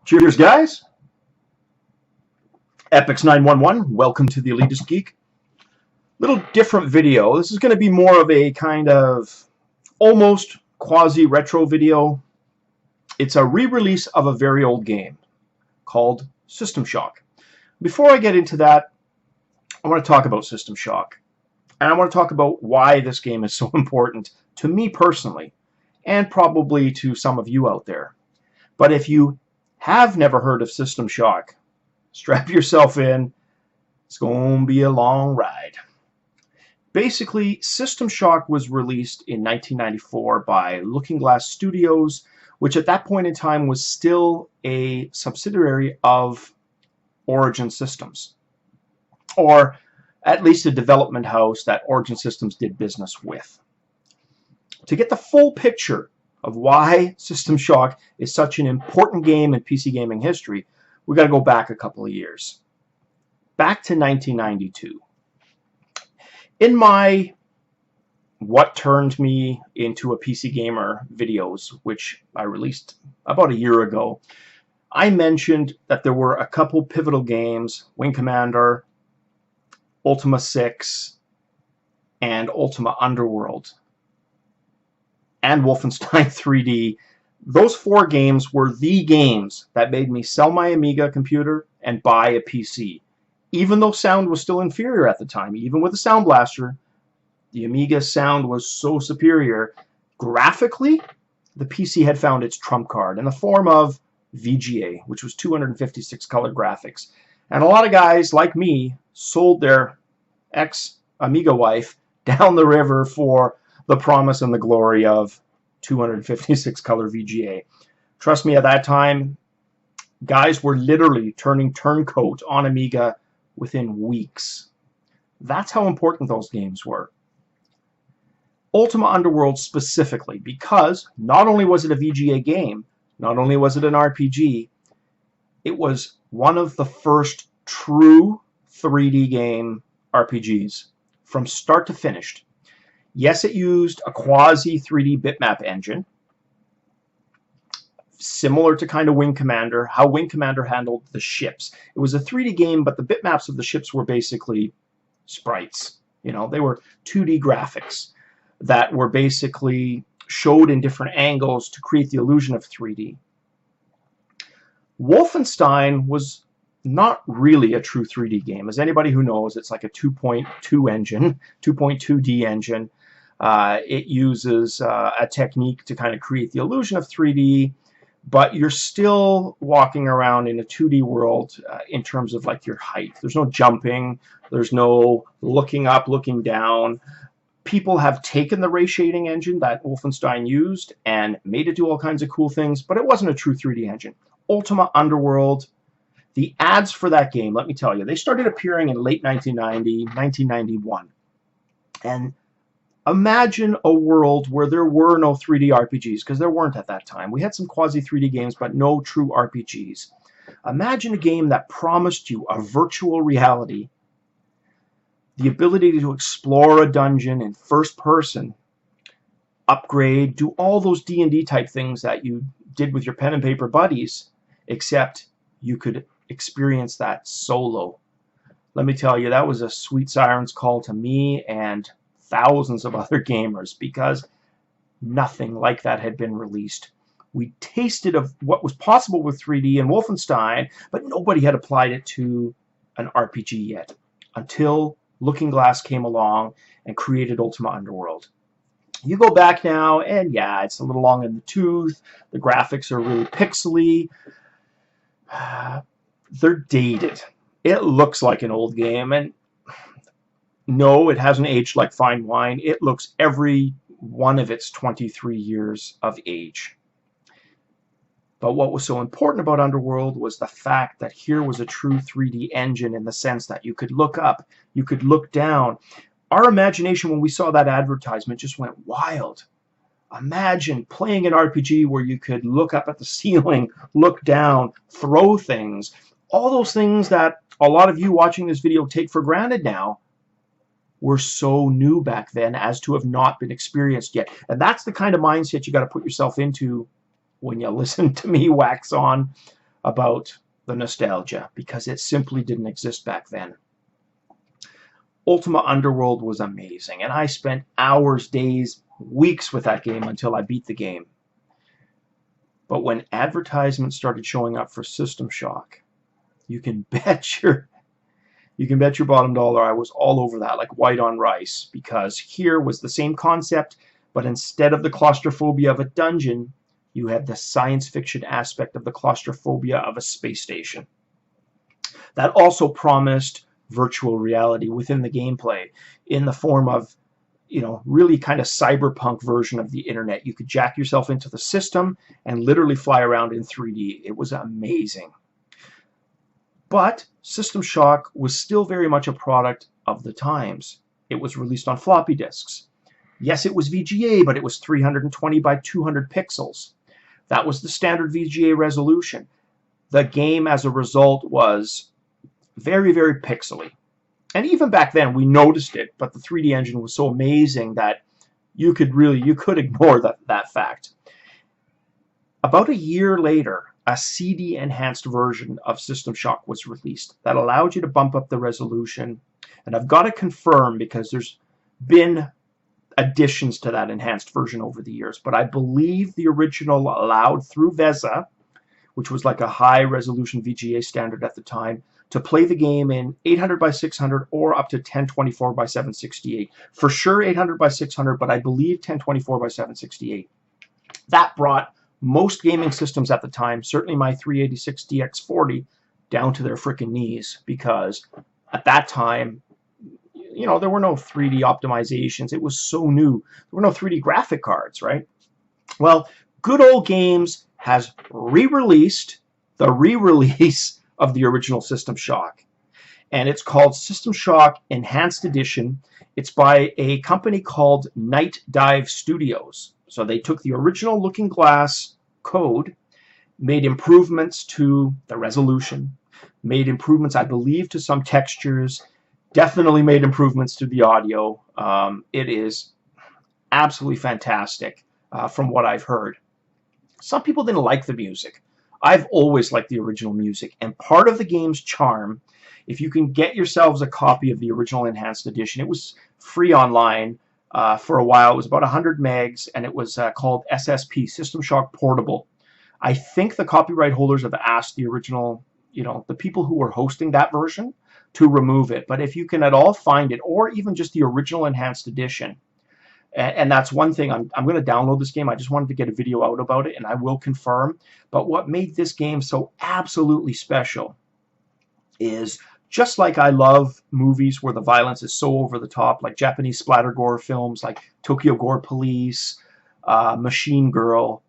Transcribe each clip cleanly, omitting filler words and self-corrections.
Cheers, guys. Epix911, welcome to the Elitist Geek. Little different video. This is going to be more of a kind of almost quasi-retro video. It's a re-release of a very old game called System Shock. Before I get into that, I want to talk about System Shock. And I want to talk about why this game is so important to me personally, and probably to some of you out there. But if you have never heard of System Shock, strap yourself in. It's going to be a long ride. Basically, System Shock was released in 1994 by Looking Glass Studios, which at that point in time was still a subsidiary of Origin Systems, or at least a development house that Origin Systems did business with. To get the full picture of why System Shock is such an important game in PC gaming history, we got to go back a couple of years. Back to 1992. In my What Turned Me Into a PC Gamer videos, which I released about a year ago, I mentioned that there were a couple pivotal games, Wing Commander, Ultima 6, and Ultima Underworld, and Wolfenstein 3D. Those four games were the games that made me sell my Amiga computer and buy a PC. Even though sound was still inferior at the time, even with a Sound Blaster, the Amiga sound was so superior. Graphically, the PC had found its trump card in the form of VGA, which was 256 color graphics. And a lot of guys like me sold their ex-Amiga wife down the river for the promise and the glory of 256 color VGA. Trust me, at that time, guys were literally turning turncoat on Amiga within weeks. That's how important those games were. Ultima Underworld specifically, because not only was it a VGA game, not only was it an RPG, it was one of the first true 3D game RPGs from start to finish. Yes, it used a quasi 3D bitmap engine, similar to kind of Wing Commander, how Wing Commander handled the ships. It was a 3D game, but the bitmaps of the ships were basically sprites. You know, they were 2D graphics that were basically showed in different angles to create the illusion of 3D. Wolfenstein was not really a true 3D game. As anybody who knows, it's like a 2.2 engine, 2.2D engine. It uses a technique to kind of create the illusion of 3D, but you're still walking around in a 2D world in terms of like your height. There's no jumping. There's no looking up, looking down. People have taken the ray shading engine that Wolfenstein used and made it do all kinds of cool things, but it wasn't a true 3D engine. Ultima Underworld, the ads for that game, let me tell you, they started appearing in late 1990, 1991. And imagine a world where there were no 3D RPGs, because there weren't at that time. We had some quasi 3D games, but no true RPGs. Imagine a game that promised you a virtual reality, the ability to explore a dungeon in first person, upgrade, do all those D&D type things that you did with your pen and paper buddies, except you could experience that solo. Let me tell you, that was a sweet siren's call to me and thousands of other gamers, because nothing like that had been released. We tasted of what was possible with 3D in Wolfenstein, but nobody had applied it to an RPG yet, until Looking Glass came along and created Ultima Underworld. You go back now, and yeah, it's a little long in the tooth. The graphics are really pixely. They're dated. It looks like an old game, and no, it hasn't aged like fine wine. It looks every one of its 23 years of age. But what was so important about Underworld was the fact that here was a true 3D engine, in the sense that you could look up, you could look down. Our imagination when we saw that advertisement just went wild. Imagine playing an RPG where you could look up at the ceiling, look down, throw things. All those things that a lot of you watching this video take for granted now were so new back then as to have not been experienced yet. And that's the kind of mindset you got to put yourself into when you listen to me wax on about the nostalgia, because it simply didn't exist back then. Ultima Underworld was amazing, and I spent hours, days, weeks with that game until I beat the game. But when advertisements started showing up for System Shock, you can bet your bottom dollar I was all over that like white on rice, because here was the same concept, but instead of the claustrophobia of a dungeon, you had the science fiction aspect of the claustrophobia of a space station. That also promised virtual reality within the gameplay in the form of, really kind of cyberpunk version of the internet. You could jack yourself into the system and literally fly around in 3D. It was amazing. But System Shock was still very much a product of the times. It was released on floppy disks. Yes, it was VGA, but it was 320 by 200 pixels. That was the standard VGA resolution. The game, as a result, was very, very pixely. And even back then, we noticed it, but the 3D engine was so amazing that you could ignore that fact. About a year later, a CD-enhanced version of System Shock was released that allowed you to bump up the resolution. And I've got to confirm, because there's been additions to that enhanced version over the years, but I believe the original allowed, through VESA, which was like a high-resolution VGA standard at the time, to play the game in 800 by 600 or up to 1024 by 768. For sure 800 by 600, but I believe 1024 by 768. That brought most gaming systems at the time, certainly my 386 DX40, down to their frickin' knees, because at that time, there were no 3D optimizations. It was so new. There were no 3D graphic cards, right? Well, Good Old Games has re-released the re-release of the original System Shock. And it's called System Shock Enhanced Edition. It's by a company called Night Dive Studios. So they took the original Looking Glass code, made improvements to the resolution, made improvements, I believe, to some textures, definitely made improvements to the audio. It is absolutely fantastic from what I've heard. Some people didn't like the music. I've always liked the original music, and part of the game's charm, if you can get yourselves a copy of the original Enhanced Edition, it was free online for a while. It was about 100 megs, and it was called SSP, System Shock Portable. I think the copyright holders have asked the original, the people who were hosting that version to remove it. But if you can at all find it, or even just the original Enhanced Edition, and that's one thing, I'm going to download this game. I just wanted to get a video out about it, and I will confirm. But what made this game so absolutely special is, just like I love movies where the violence is so over the top, like Japanese splatter gore films like Tokyo Gore Police, Machine Girl,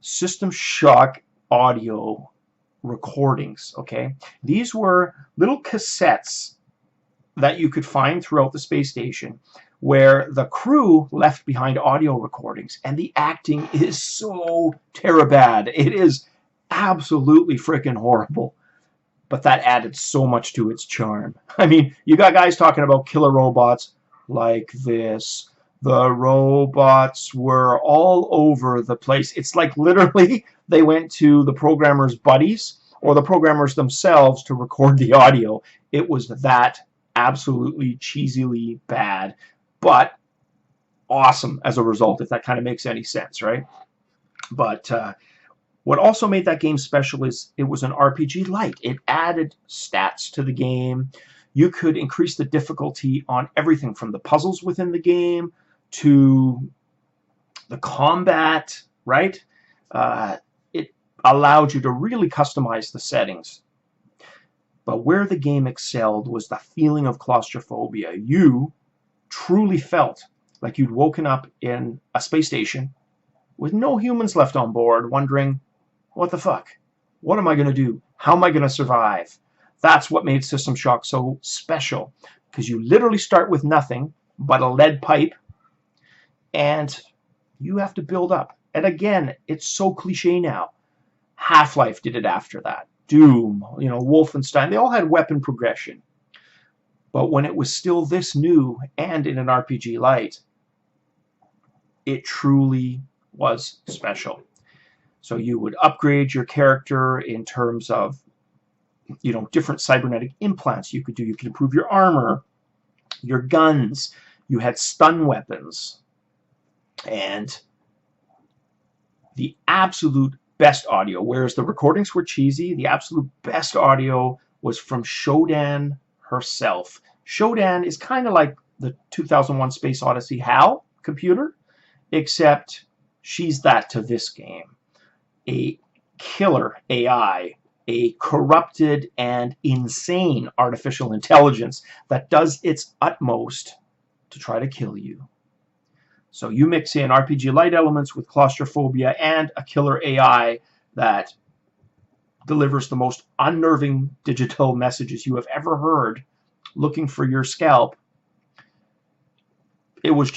System Shock audio recordings, okay? These were little cassettes that you could find throughout the space station, where the crew left behind audio recordings, and the acting is so terribad. It is absolutely freaking horrible, but that added so much to its charm. I mean, you got guys talking about killer robots like this. The robots were all over the place. It's like literally they went to the programmers' buddies or the programmers themselves to record the audio. It was that absolutely cheesily bad, but awesome as a result, if that kind of makes any sense, right? But what also made that game special is it was an RPG Lite. It added stats to the game. You could increase the difficulty on everything from the puzzles within the game to the combat, right? It allowed you to really customize the settings. But where the game excelled was the feeling of claustrophobia. You truly felt like you'd woken up in a space station with no humans left on board, wondering, what the fuck? What am I going to do? How am I going to survive? That's what made System Shock so special, because you literally start with nothing but a lead pipe, and you have to build up. And again, it's so cliche now. Half-Life did it after that. Doom, Wolfenstein, they all had weapon progression. But when it was still this new and in an RPG Lite, it truly was special. So you would upgrade your character in terms of, you know, different cybernetic implants you could do. You could improve your armor, your guns. You had stun weapons. And the absolute best audio, whereas the recordings were cheesy, the absolute best audio was from Shodan herself. Shodan is kind of like the 2001 Space Odyssey HAL computer, except she's that to this game. A killer AI, a corrupted and insane artificial intelligence that does its utmost to try to kill you. So you mix in RPG light elements with claustrophobia and a killer AI that delivers the most unnerving digital messages you have ever heard looking for your scalp. It was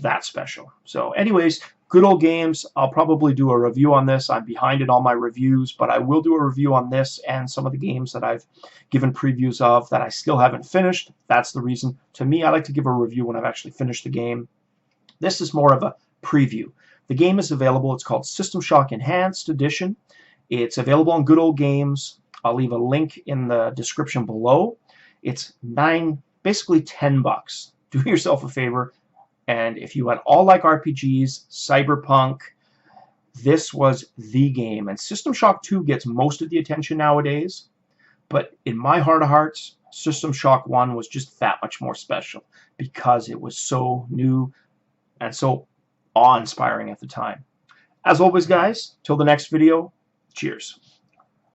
that special. So anyways, good old games. I'll probably do a review on this. I'm behind in all my reviews, but I will do a review on this and some of the games that I've given previews of that I still haven't finished. That's the reason. To me, I like to give a review when I've actually finished the game. This is more of a preview. The game is available. It's called System Shock Enhanced Edition. It's available on Good Old Games. I'll leave a link in the description below. It's basically $10. Do yourself a favor. And if you at all like RPGs, Cyberpunk, this was the game. And System Shock 2 gets most of the attention nowadays. But in my heart of hearts, System Shock 1 was just that much more special because it was so new and so awe-inspiring at the time. As always, guys, till the next video, cheers.